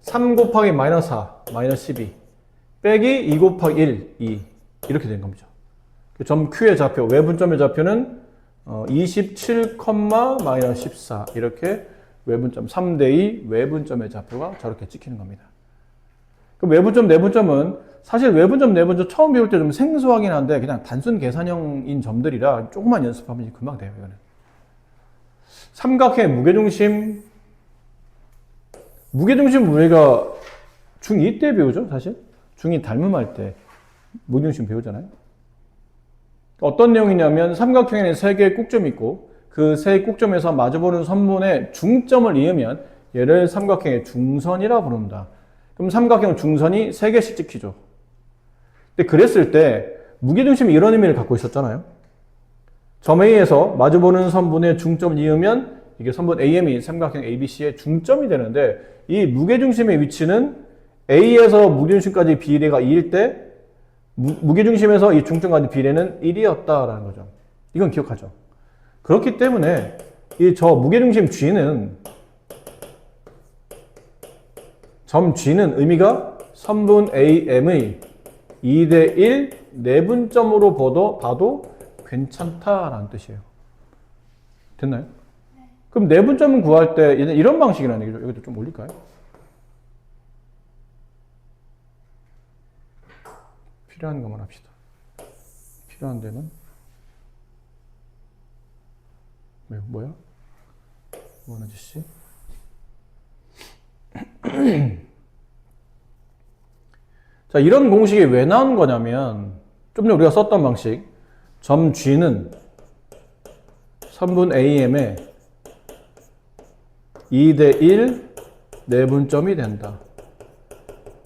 3 곱하기 마이너스 4 마이너스 12 빼기 2 곱하기 1 2 이렇게 된 겁니다. 점 Q의 좌표, 외분점의 좌표는 27, 마이너스 14 이렇게 외분점 3대2 외분점의 좌표가 저렇게 찍히는 겁니다. 그럼 외분점, 내분점은 사실 외분점, 내분점 처음 배울 때 좀 생소하긴 한데 그냥 단순 계산형인 점들이라 조금만 연습하면 금방 돼요. 이거는 삼각형의 무게중심 우리가 중2 때 배우죠 사실. 중2 닮음할 때 무게중심 배우잖아요. 어떤 내용이냐면 삼각형에는 3개의 꼭점이 있고 그 3개의 꼭점에서 마주보는 선분의 중점을 이으면 얘를 삼각형의 중선이라 부른다. 그럼 삼각형 중선이 3개씩 찍히죠. 근데 그랬을 때 무게중심이 이런 의미를 갖고 있었잖아요. 점 A에서 마주보는 선분의 중점을 이으면 이게 선분 AM이 삼각형 ABC의 중점이 되는데 이 무게중심의 위치는 A에서 무게중심까지 비례가 2일 때 무게중심에서 이 중점까지 비례는 1이었다라는 거죠. 이건 기억하죠. 그렇기 때문에 이 저 무게중심 G는 점 G는 의미가 선분 AM의 2대1 내분점으로 봐도 괜찮다라는 뜻이에요. 됐나요? 네. 그럼 내분점을 구할 때 얘는 이런 방식이라는 얘기죠. 여기도 좀 올릴까요? 필요한 것만 합시다. 필요한 데는 뭐야? 원 아저씨? 자, 이런 공식이 왜 나온 거냐면 좀 전에 우리가 썼던 방식 점 G는 선분 AM의 2대1 내분점이 된다.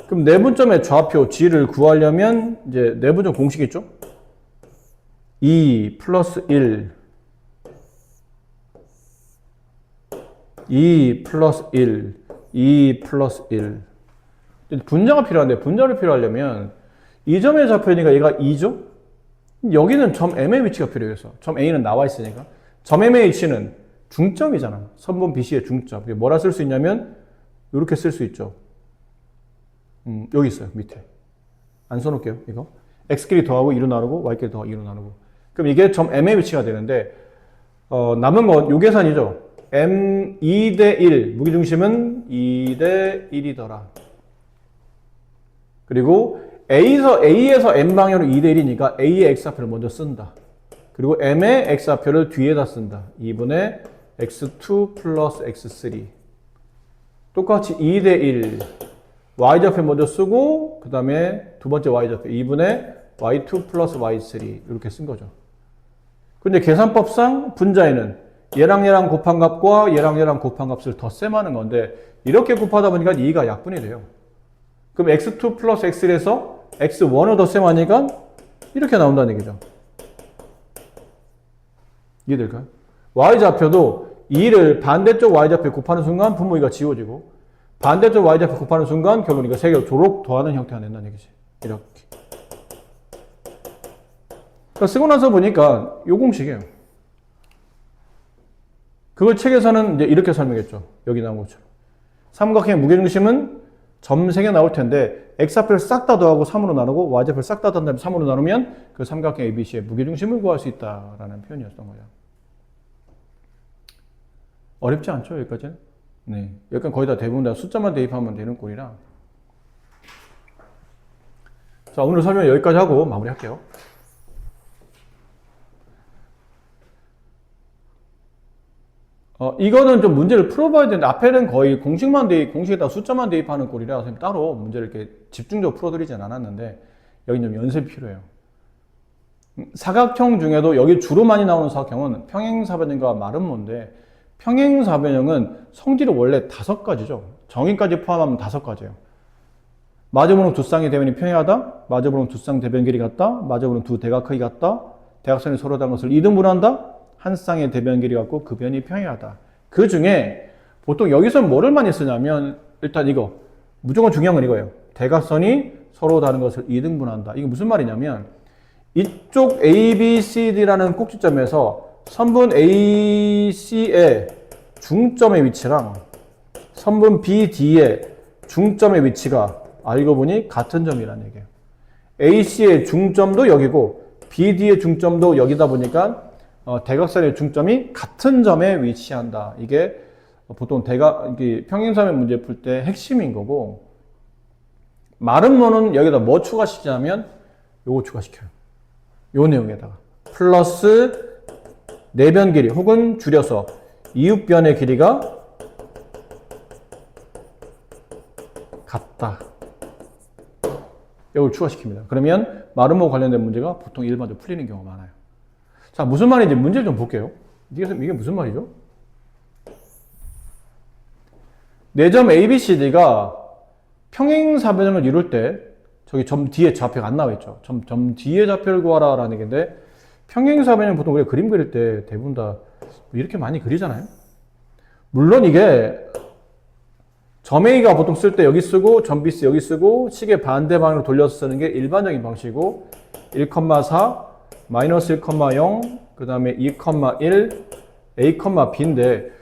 그럼 내분점의 좌표 G를 구하려면 이제 내분점 공식이 있죠? 2 플러스 1 2 플러스 1 2 플러스 1 분자가 필요한데 분자를 필요하려면 이 점의 좌표니까 얘가 2죠? 여기는 점 M의 위치가 필요해서 점 A는 나와 있으니까 점 M의 위치는 중점이잖아. 선분 BC의 중점. 뭐라 쓸 수 있냐면 이렇게 쓸 수 있죠. 여기 있어요. 밑에. 안 써놓을게요. 이거. X끼리 더하고 2로 나누고 Y끼리 더하고 2로 나누고. 그럼 이게 점 M의 위치가 되는데 남은 건 요 계산이죠. M 2대1 무게중심은 2대1이더라. 그리고 A에서 M 방향으로 2대1이니까 A의 X좌표를 먼저 쓴다. 그리고 M의 X좌표를 뒤에다 쓴다. 2분의 X2 플러스 X3 똑같이 2대1 Y좌표 먼저 쓰고 그 다음에 두 번째 Y좌표 2분의 Y2 플러스 Y3 이렇게 쓴 거죠. 근데 계산법상 분자에는 얘랑 곱한 값과 얘랑 곱한 값을 덧셈하는 건데 이렇게 곱하다 보니까 2가 약분이 돼요. 그럼 X2 플러스 X1에서 X1을 덧셈하니까 이렇게 나온다는 얘기죠. 이해될까요? Y좌표도 2를 반대쪽 Y좌표에 곱하는 순간 분모가 지워지고 반대쪽 Y좌표 곱하는 순간 결국 이거 세 개를 조록 더하는 형태가 된다는 얘기지. 이렇게. 그러니까 쓰고 나서 보니까 요 공식이에요. 그걸 책에서는 이제 이렇게 설명했죠. 여기 나온 것처럼. 삼각형의 무게중심은 점 3개 나올 텐데 X좌표를 싹 다 더하고 3으로 나누고 Y좌표를 싹 다 더한 다음에 3으로 나누면 그 삼각형 ABC의 무게중심을 구할 수 있다라는 표현이었던 거죠. 어렵지 않죠? 여기까지는? 네. 여기까지 거의 다 대부분 다 숫자만 대입하면 되는 꼴이라. 자, 오늘 설명 여기까지 하고 마무리할게요. 이거는 좀 문제를 풀어봐야 되는데, 앞에는 거의 공식에다 숫자만 대입하는 꼴이라 선생님 따로 문제를 이렇게 집중적으로 풀어드리진 않았는데, 여기 좀 연습이 필요해요. 사각형 중에도 여기 주로 많이 나오는 사각형은 평행사변형과 마름모인데, 평행사변형은 성질이 원래 5가지죠. 정의까지 포함하면 5가지예요. 마주보는 두 쌍의 대변이 평행하다, 마주보는 두 쌍 대변 길이 같다, 마주보는 두 대각 크기 같다, 대각선이 서로 다른 것을 이등분한다, 한 쌍의 대변 길이 같고 그 변이 평행하다. 그 중에 보통 여기서 뭐를 많이 쓰냐면, 일단 이거 무조건 중요한 건 이거예요. 대각선이 서로 다른 것을 이등분한다. 이게 무슨 말이냐면, 이쪽 ABCD라는 꼭지점에서 선분 AC의 중점의 위치랑 선분 BD의 중점의 위치가 알고 보니 같은 점이라는 얘기예요. AC의 중점도 여기고 BD의 중점도 여기다 보니까 대각선의 중점이 같은 점에 위치한다. 이게 보통 평행사변 문제 풀 때 핵심인 거고, 마름모는 여기다 뭐 추가시키냐면 요거 추가시켜요. 요 내용에다가 플러스 내변 길이 혹은 줄여서 이웃변의 길이가 같다. 이걸 추가시킵니다. 그러면 마름모 관련된 문제가 보통 일반적으로 풀리는 경우가 많아요. 자, 무슨 말인지 문제를 좀 볼게요. 이게 무슨 말이죠? 4점 ABCD가 평행사변형을 이룰 때 저기 점 뒤에 좌표가 안 나와 있죠. 점 뒤에 좌표를 구하라 라는 얘기인데, 평행사변형 보통 우리가 그림 그릴 때 대부분 다 이렇게 많이 그리잖아요. 물론 이게 점 A가 보통 쓸 때 여기 쓰고 점 B 여기 쓰고 시계 반대 방향으로 돌려서 쓰는 게 일반적인 방식이고, 1,4 마이너스 1,0 그 다음에 2,1 A, B인데,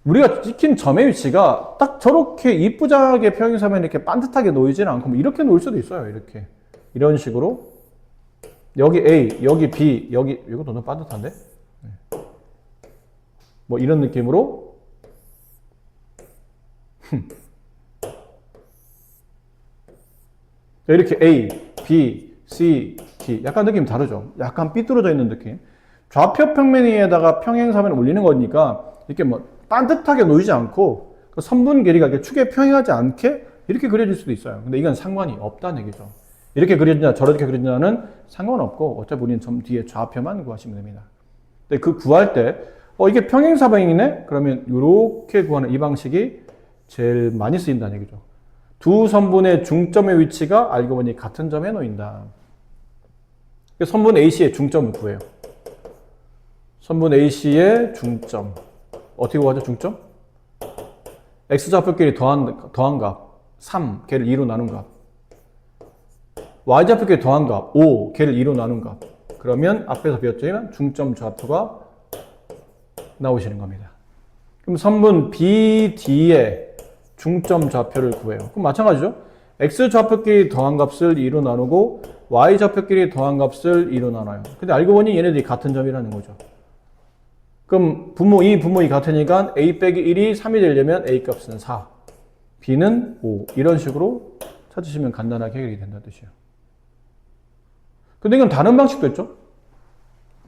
우리가 찍힌 점의 위치가 딱 저렇게 이쁘장하게 평행사변 이렇게 반듯하게 놓이지는 않고, 뭐 이렇게 놓을 수도 있어요. 이렇게 이런 식으로 여기 A, 여기 B, 여기 이거 너무 반듯한데? 뭐 이런 느낌으로 이렇게 A, B, C, D 약간 느낌이 다르죠. 약간 삐뚤어져 있는 느낌. 좌표 평면 위에다가 평행사변을 올리는 거니까 이렇게 뭐 반듯하게 놓이지 않고 그 선분 길이가 이렇게 축에 평행하지 않게 이렇게 그려질 수도 있어요. 근데 이건 상관이 없다는 얘기죠. 이렇게 그려지냐 저렇게 그려지냐는 상관없고 어차피 우리는 점 뒤에 좌표만 구하시면 됩니다. 근데 그 구할 때 이게 평행사변이네? 그러면 이렇게 구하는 이 방식이 제일 많이 쓰인다는 얘기죠. 두 선분의 중점의 위치가 알고 보니 같은 점에 놓인다. 선분 AC의 중점을 구해요. 선분 AC의 중점. 어떻게 구하죠, 중점? X좌표끼리 더한 값 3, 걔를 2로 나눈 값. Y좌표끼리 더한 값 5, 걔를 2로 나눈 값. 그러면 앞에서 배웠지만 중점 좌표가 나오시는 겁니다. 그럼 선분 BD의 중점 좌표를 구해요. 그럼 마찬가지죠. X좌표끼리 더한 값을 2로 나누고 Y좌표끼리 더한 값을 2로 나눠요. 근데 알고 보니 얘네들이 같은 점이라는 거죠. 그럼 분모 2 같으니까 A 빼기 1이 3이 되려면 A 값은 4, B는 5 이런 식으로 찾으시면 간단하게 해결이 된다는 뜻이에요. 근데 이건 다른 방식도 있죠.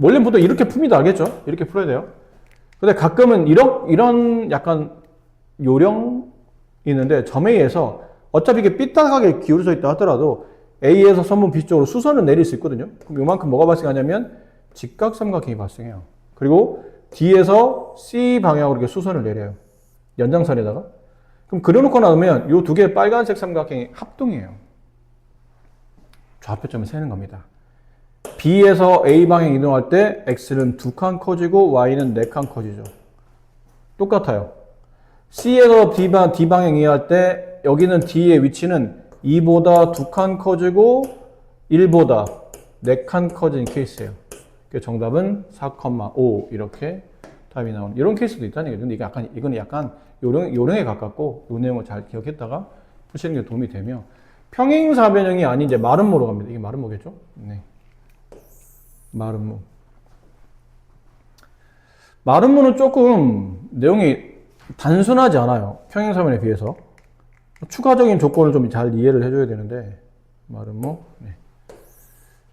원래 보통 이렇게 풉니다. 알겠죠? 이렇게 풀어야 돼요. 근데 가끔은 이런 약간 요령이 있는데, 점 A에서 어차피 이게 삐딱하게 기울어져 있다 하더라도 A에서 선분 B 쪽으로 수선을 내릴 수 있거든요. 그럼 요만큼 뭐가 발생하냐면 직각삼각형이 발생해요. 그리고 D에서 C 방향으로 이렇게 수선을 내려요. 연장선에다가. 그럼 그려놓고 나면 이 두 개의 빨간색 삼각형이 합동이에요. 좌표점을 세는 겁니다. B에서 A 방향 이동할 때 X는 2칸 커지고 Y는 4칸 커지죠. 똑같아요. C에서 D 방향 이동할 때 여기는 D의 위치는 2보다 2칸 커지고 1보다 4칸 커진 케이스예요. 정답은 4,5 이렇게 답이 나오는 이런 케이스도 있다는 얘기죠. 근데 이건 약간 요령에 가깝고 이 내용을 잘 기억했다가 푸시는 게 도움이 되며, 평행사변형이 아닌 이제 마름모로 갑니다. 이게 마름모겠죠? 네. 마름모는 조금 내용이 단순하지 않아요. 평행사변에 비해서. 추가적인 조건을 좀 잘 이해를 해줘야 되는데, 마름모. 네.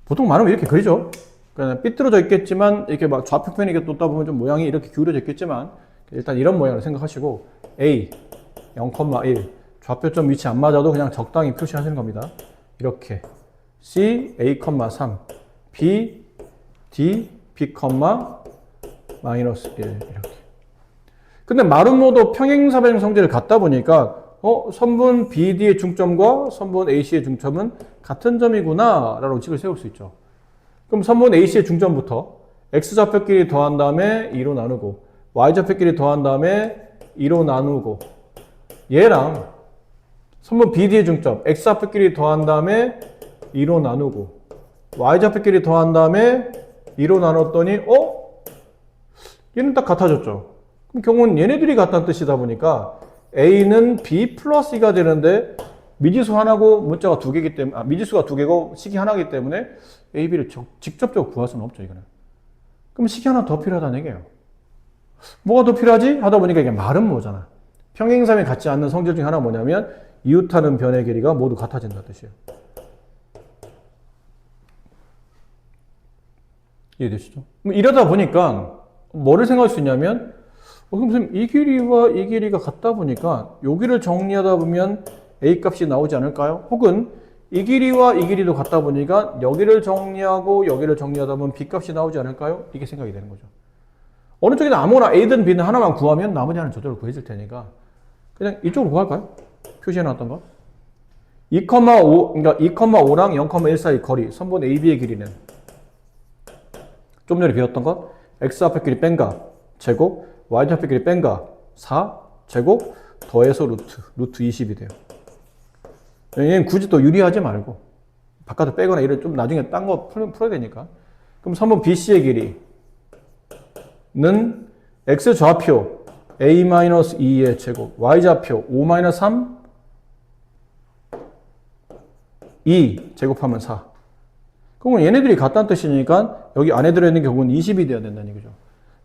보통 마름모 이렇게 그리죠. 그냥 삐뚤어져 있겠지만, 이렇게 막 좌표편이 이렇게 돋다 보면 좀 모양이 이렇게 기울어져 있겠지만, 일단 이런 모양을 생각하시고 A 0,1 좌표점 위치 안 맞아도 그냥 적당히 표시하시는 겁니다. 이렇게 C A,3 B D B, 마이너스 1 이렇게. 근데 마름모도 평행사변 성질을 갖다 보니까 선분 BD의 중점과 선분 AC의 중점은 같은 점이구나 라고 식을 세울 수 있죠. 그럼 선분 AC의 중점부터 X좌표끼리 더한 다음에 2로 나누고 Y좌표끼리 더한 다음에 2로 나누고 얘랑 선분 BD의 중점 X좌표끼리 더한 다음에 2로 나누고 Y좌표끼리 더한 다음에 2로 나눴더니 얘는 딱 같아졌죠. 그럼 결국은 얘네들이 같다는 뜻이다 보니까 A는 B 플러스 2가 되는데 미지수 하나고 문자가 두 개이기 때문에 미지수가 두 개고 식이 하나이기 때문에 A, B를 직접적으로 구할 수는 없죠. 이거는. 그럼 식이 하나 더 필요하다는 얘기예요. 뭐가 더 필요하지? 하다 보니까 이게 마름모잖아. 평행삼이 같지 않는 성질 중에 하나 뭐냐면 이웃하는 변의 길이가 모두 같아진다는 뜻이에요. 이해되시죠? 이러다 보니까 뭐를 생각할 수 있냐면 그럼 선생님 이 길이와 이 길이가 같다 보니까 여기를 정리하다 보면 A 값이 나오지 않을까요? 혹은 이 길이와 이 길이도 같다 보니까 여기를 정리하고 여기를 정리하다 보면 B 값이 나오지 않을까요? 이게 생각이 되는 거죠. 어느 쪽이든 아무나 A든 B든 하나만 구하면 나머지 하나는 저절로 구해질 테니까 그냥 이쪽으로 구할까요? 표시해놨던 거. 2,5, 그러니까 2,5랑 0,1 사이 거리, 선분 AB의 길이는 좀 전에 배웠던 것 X좌표끼리 뺀가 제곱, Y좌표끼리 뺀가 4 제곱 더해서 루트 20이 돼요. 얘는 굳이 또 유리하지 말고 바깥에 빼거나 이런 좀 나중에 딴 거 풀어야 되니까. 그럼 선분 BC의 길이는 X좌표 A-2의 제곱, Y좌표 5-3 2 제곱하면 4. 그러면 얘네들이 같다는 뜻이니까 여기 안에 들어있는 게 결국은 20이 돼야 된다는 얘기죠.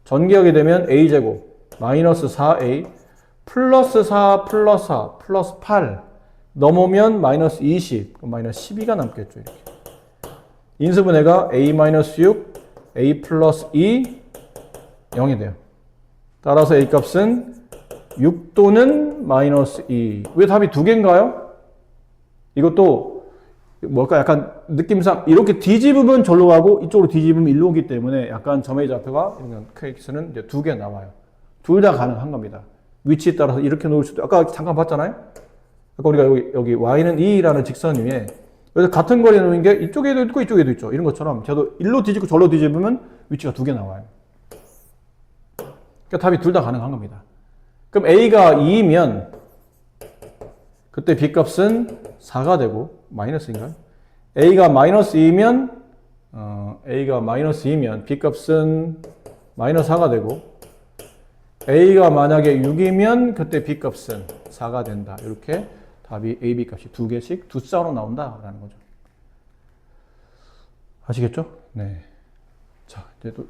전개하게 되면 A제곱 마이너스 4A 플러스 4 플러스 4 플러스 8 넘으면 마이너스 20 마이너스 12가 남겠죠. 이렇게. 인수분해가 A-6 A 플러스 2 0이 돼요. 따라서 A 값은 6 또는 마이너스 2. 왜 답이 두 개인가요? 이것도 뭘까 약간 느낌상 이렇게 뒤집으면 절로 가고 이쪽으로 뒤집으면 일로 오기 때문에 약간 점의 좌표가 이런 KX는 이제 두 개 나와요. 둘 다 가능한 겁니다. 위치에 따라서 이렇게 놓을 수도 아까 잠깐 봤잖아요. 아까 우리가 여기 Y는 2라는 직선 위에 여기서 같은 거리에 놓은 게 이쪽에도 있고 이쪽에도 있죠. 이런 것처럼 저도 일로 뒤집고 절로 뒤집으면 위치가 두 개 나와요. 그러니까 답이 둘 다 가능한 겁니다. 그럼 A가 2이면 그때 B 값은 4가 되고 마이너스인가요? A가 마이너스 2면 B 값은 마이너스 4가 되고 A가 만약에 6이면 그때 B 값은 4가 된다. 이렇게 답이 A, B 값이 두 개씩 두 쌍으로 나온다라는 거죠. 아시겠죠? 네. 자, 이제 또